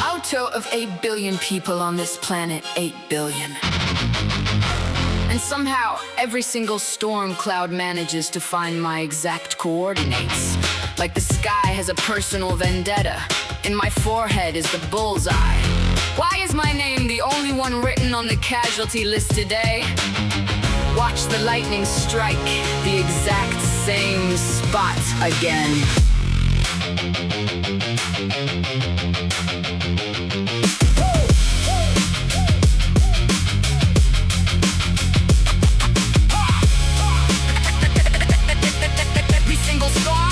Out of 8 billion people on this planet, 8 billion. And somehow, every single storm cloud manages to find my exact coordinates. Like the sky has a personal vendetta. In my forehead is the bullseye. Why is my name the only one written on the casualty list today? Watch the lightning strike the exact same spot again. Every single star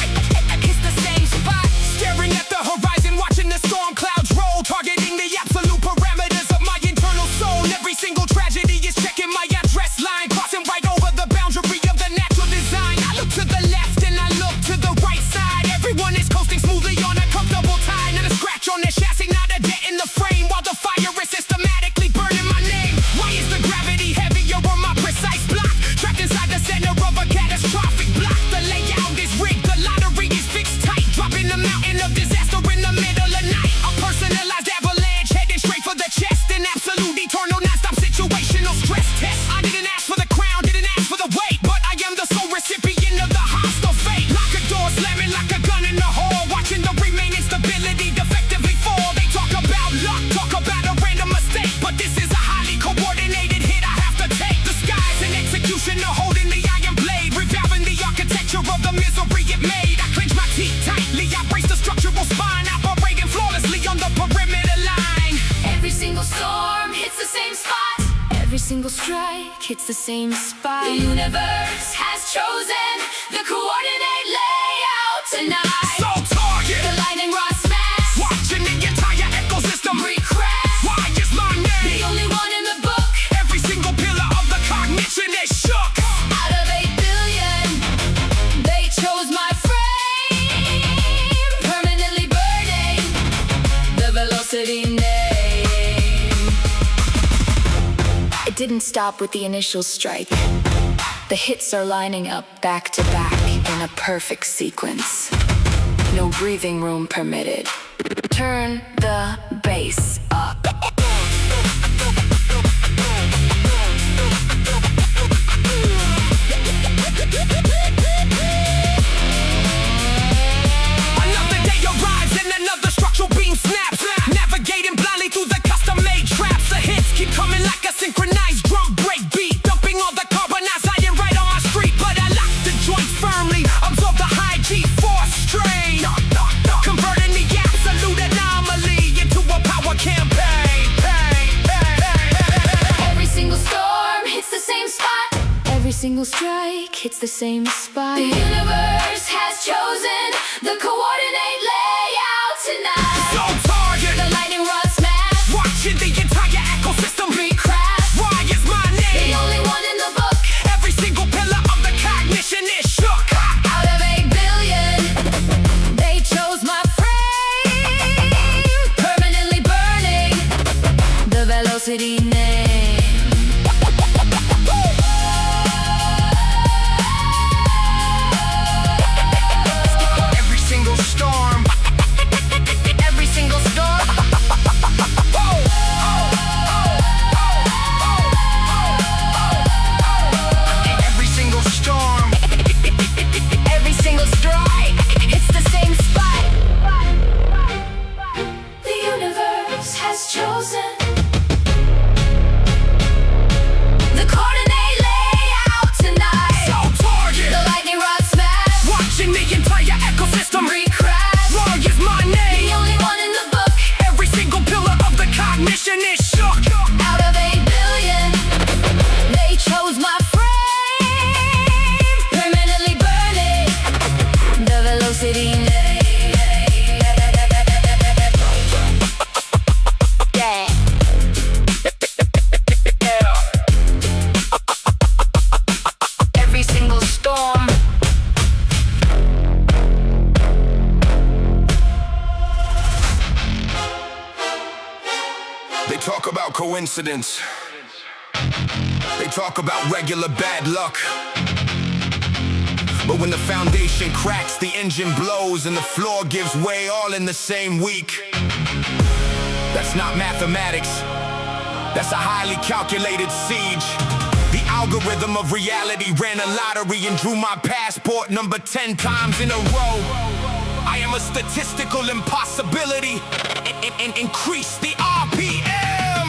hits the same spot. Staring at the horizon, watching the storm clouds roll, targeting the absolute parameters of my internal soul. Every single tragedy is checking my address line, crossing right over the boundary of the natural design. I look to the left and I look to the right side. Everyone is coasting smoothly on a comfortable tide. Not a scratch on their chassis, not a dent in the frame, while the fire is systematically burning my name. Why is the gravity heavier on my precise block? Trapped inside the center of a catastrophic block. The layout is rigged, the lottery is fixed tight, dropping the mountain of disaster in the middle of night. A personalized avalanche heading straight for the chest. An absolute eternal non-stop situational stress test. I didn't ask for the crown, didn't ask for the weight, but I am the sole recipient of the hostile fate. Lock a door, slamming like a gun in the hall, watching the remaining stability defectively fall. They talk about luck, talk about a random mistake, but this is a highly coordinated hit I have to take. The sky's an executioner holding the iron blade, revolving the architecture of the misery it made. I clench my teeth tightly, I brace the structural spine, operating flawlessly on the perimeter line. Every single storm hits the same spot. Every single strike hits the same spot. The universe has chosen the coordinate layout tonight. So target, The lightning rod smash, watching the entire ecosystem recrash. Why is my The name? only one in the book. Every single pillar of the cognition is shook. Out of 8 billion, they chose my frame, permanently burning the velocity name. It didn't stop with the initial strike. The hits are lining up back to back in a perfect sequence. No breathing room permitted. Turn the bass up. Another day arrives and another structural beam snaps, navigating blindly through the custom-made traps. The hits keep coming like a synchronized drum break beat, dumping all the carbonized iron right on my street. But I lock the joint firmly, absorb the high G-force strain, converting the absolute anomaly into a power campaign. Every single storm hits the same spot. Every single strike hits the same spot. The universe has chosen the coordinate layout tonight. So target, The lightning rod smash, watching the entire ecosystem recrash. Why is my The name? only one in the book. Every single pillar of the cognition is shook. Out of 8 billion, they chose my frame, permanently burning the velocity name. Every single storm, every single storm. Every single storm, Every single strike hits the same spot. The universe has chosen the coordinate layout tonight. so target, The lightning rod smash, watching the entire ecosystem recrash. Wrong is my The name. only one in the book. Every single pillar of the cognition is shook. Out of 8 billion, they chose my frame, permanently burning the velocity name. Yeah. Every single storm. They talk about coincidence. They talk about regular bad luck. But when the foundation cracks, the engine blows, and the floor gives way all in the same week. That's not mathematics. That's a highly calculated siege. The algorithm of reality ran a lottery and drew my passport number 10 times in a row. I am a statistical impossibility. Increase the RPM.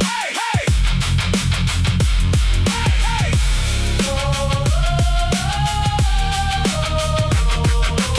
Hey, hey. Hey, hey.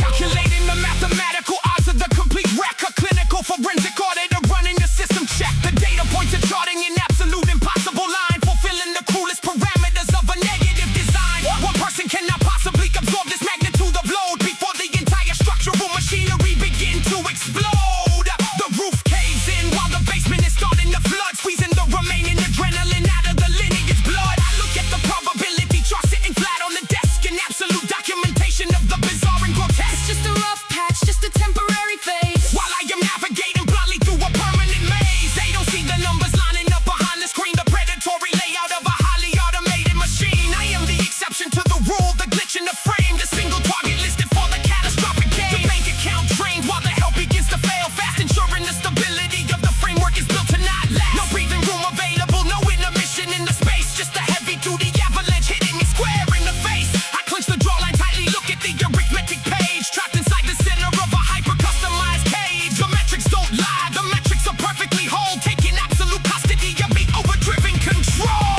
Calculating the mathematical odds of the complete wreck. A clinical forensic auditor running the system check. The data points are charting an absolute impossible line, fulfilling the cruelest parameters of a negative design. One person cannot possibly absorb this magnitude of load before the entire structural machinery begin to explode. The roof caves in while the basement is starting to flood, squeezing the remaining adrenaline out of the lineage blood. I look at the probability chart sitting flat on the desk, an absolute documentation of the bizarre and grotesque. It's just a rough patch, just a temporary phase. While I am navigating blindly through a permanent maze, they don't see the numbers lining up behind the screen, the predatory layout of a highly automated machine. I am the exception to the rule, the glitch in the frame, the single target listed for the catastrophic game. The bank account drains while the help begins to fail fast, ensuring the stability of the framework is built to not last. No breathing room available, no intermission in the space, just a heavy-duty avalanche hitting me square in the face. I clench the drawline tightly, look at the arithmetic page, trapped inside the center of a hyper-customized cage. The metrics don't lie, the metrics are perfectly whole, taking absolute custody of me, overdriven control.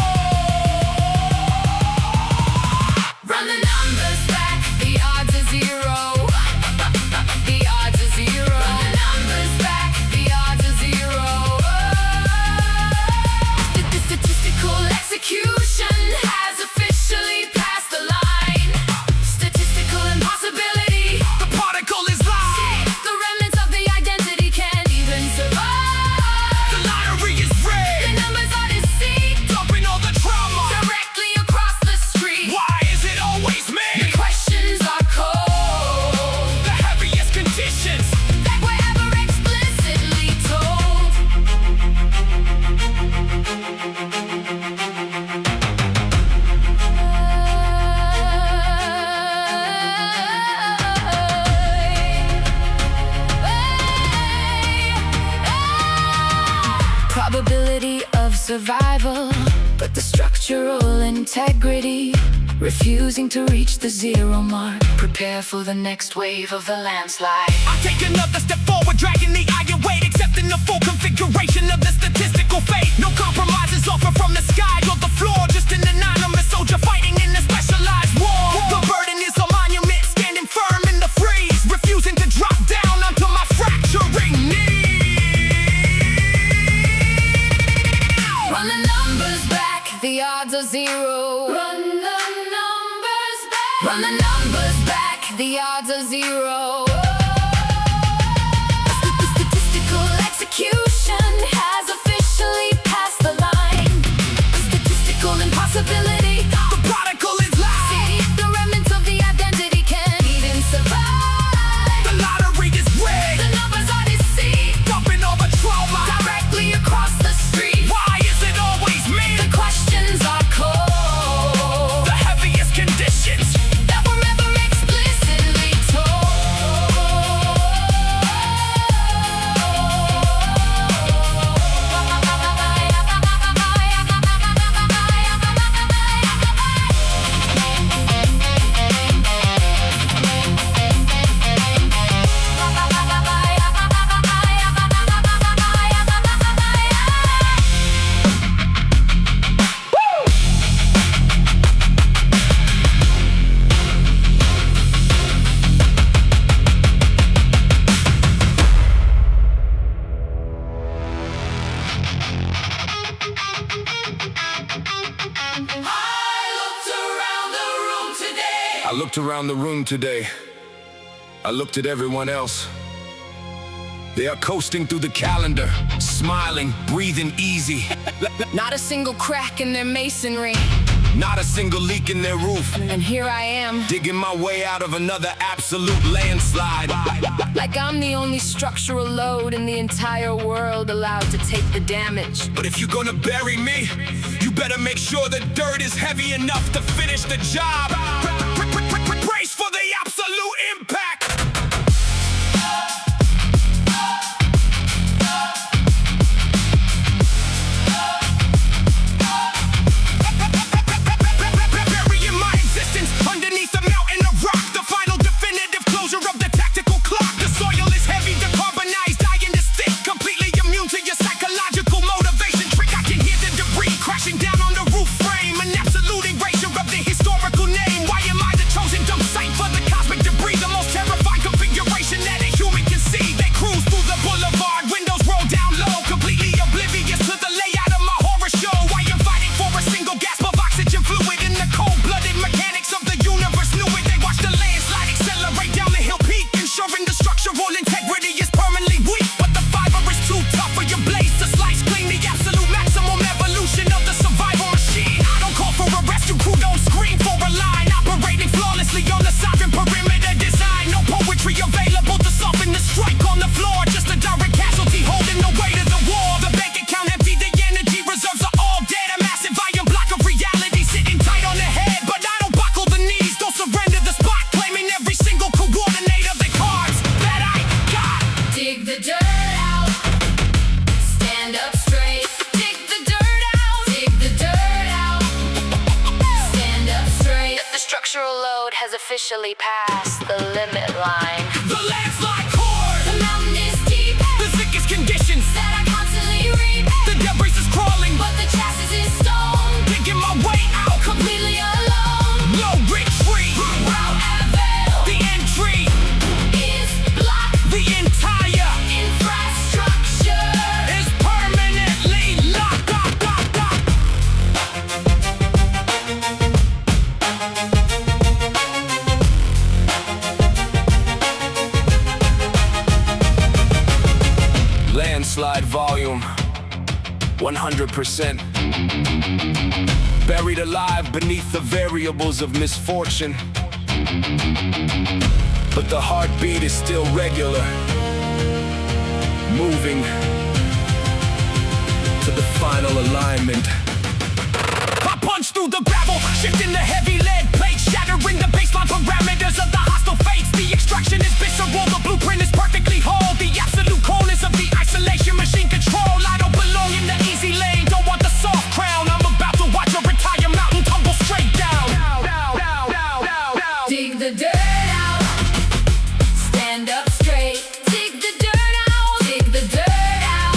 Run the numbers back, the odds are zero. The odds are zero. Run the numbers back, the odds are zero. The statistical execution has officially passed the line. Statistical impossibility. The particle is live, The remnants of the identity can't even survive. the lottery is The rigged, numbers are deceived dumping all the trauma. directly across the street. Why is it always The me? questions are cold The heaviest conditions. that were ever explicitly told. Probability of survival, but the structural integrity refusing to reach the zero mark. Prepare for the next wave of the landslide. I take another step forward, dragging the iron weight, accepting the full configuration of the statistical fate. No compromises offered from the sky or the floor, just an anonymous soldier fighting in a specialized war. The burden is a monument, standing firm in the freeze, refusing to drop down onto my fracturing knee. Run the numbers back, the odds are zero. Run the numbers back. Run the numbers back, the odds are zero. The statistical execution has officially passed the line. The statistical impossibility. The prodigal is live, The remnants of the identity can't even survive. the lottery is rigged, The numbers are deceived dumping all the trauma. directly across the street. Why is it always me? The questions are cold The heaviest conditions. that were ever explicitly told. I looked around the room today. I looked at everyone else. They are coasting through the calendar, smiling, breathing easy. Not a single crack in their masonry. Not a single leak in their roof. And here I am, Digging my way out of another absolute landslide. like I'm the only structural load in the entire world allowed to take the damage. But if you're gonna bury me, you better make sure the dirt is heavy enough to finish the job. Brace for the absolute. absolute impact. Burying my existence underneath a mountain of rock, the final definitive closure of the tactical clock. The soil is heavy, decarbonized, dying to stick, completely immune to your psychological motivation trick. I can hear the debris crashing down on the roof frame, an absolute erasure of the historical name. Why am I the chosen dump site for the cosmic debris? The most terrifying configuration that a human can see. They cruise through the boulevard, windows roll down low, completely oblivious to the layout of my horror show. I am fighting for a single gasp of oxygen fluid in the cold-blooded mechanics of the universe. Knew it. They watch the landslide accelerate down the hill peak, ensuring the structural integrity is permanently weak. But the fiber is too tough for your blades to slice clean. The absolute maximum evolution of the survival machine. I don't call for a rescue crew, don't scream for a line. Operating flawlessly on the sovereign perimeter design. No poetry available to soften the strike on the floor. Just a direct casualty holding the weight of the war. The bank account empty, the energy reserves are all dead. A massive iron block of reality sitting tight on the head. But I don't buckle the knees, don't surrender the spot, claiming every single coordinate of the cards that I got. Dig the dirt out, stand up straight. Dig the dirt out, dig the dirt out, stand up straight. The structural load has officially passed the limit line. The landslide core, The mountain is deep, the thickest conditions. that I constantly reap, The debris is crawling, but the chassis is stone. digging my way out. Completely alone, No retreat, route availed the entry, is blocked. the entire Infrastructure is permanently locked. Landslide volume 100%. Buried alive beneath the variables of misfortune. But the heartbeat is still regular, moving to the final alignment. I punch through the gravel, shifting the heavy lead plates, shattering the baseline parameters of the hostile fates. The extraction is visceral, the blueprint is perfectly whole. The absolute coldness of the isolation machine control. I don't belong in the easy lane, don't want the soft crown. I'm about to watch a retire mountain tumble straight down. dig the dirt out, stand up straight. Dig the dirt out, dig the dirt out,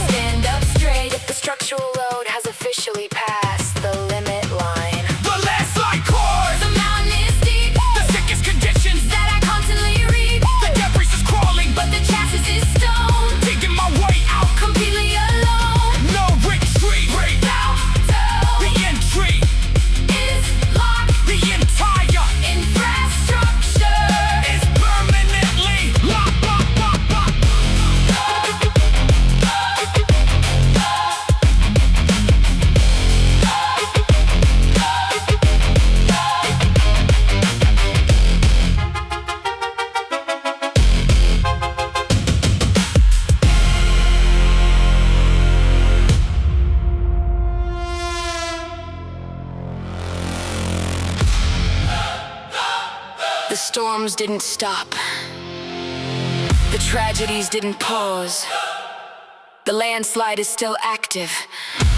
stand up straight. The structural load has officially passed the limit line. The landslide core, The mountain is deep, the thickest conditions. that I constantly reap, The debris is crawling, but the chassis is stone. digging my way out. Completely alone, No retreat, route the to entry, is locked. the entire Infrastructure is permanently locked. The storms didn't stop. The tragedies didn't pause. The landslide is still active,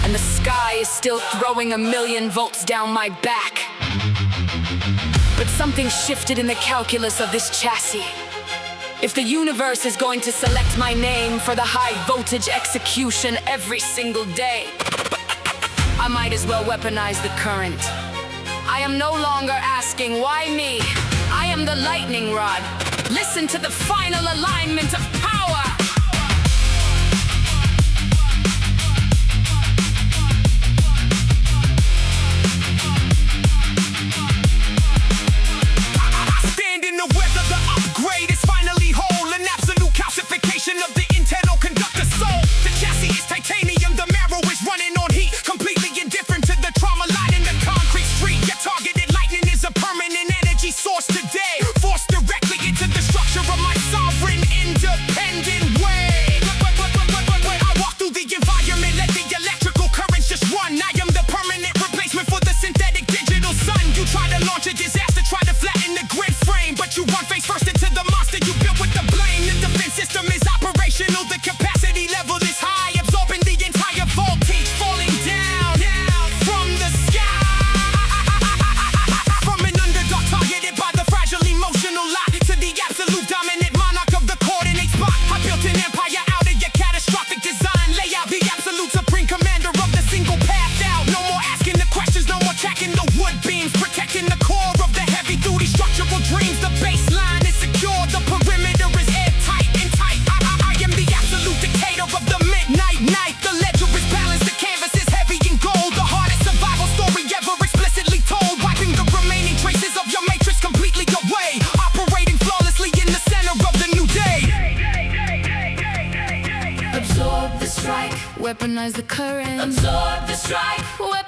and the sky is still throwing 1,000,000 volts down my back. But something shifted in the calculus of this chassis. If the universe is going to select my name for the high voltage execution every single day, I might as well weaponize the current. I am no longer asking why me. I am the lightning rod. Listen to the final alignment of power. I stand in the weather, the upgrade is finally whole. An absolute calcification of the internal conductor soul. The chassis is titanium, the marrow is running on heat. Completely indifferent to the trauma line in the concrete street. Your targeted lightning is a permanent energy source today. Forced directly into the structure of my sovereign independent weaponize the current. Absorb the strike.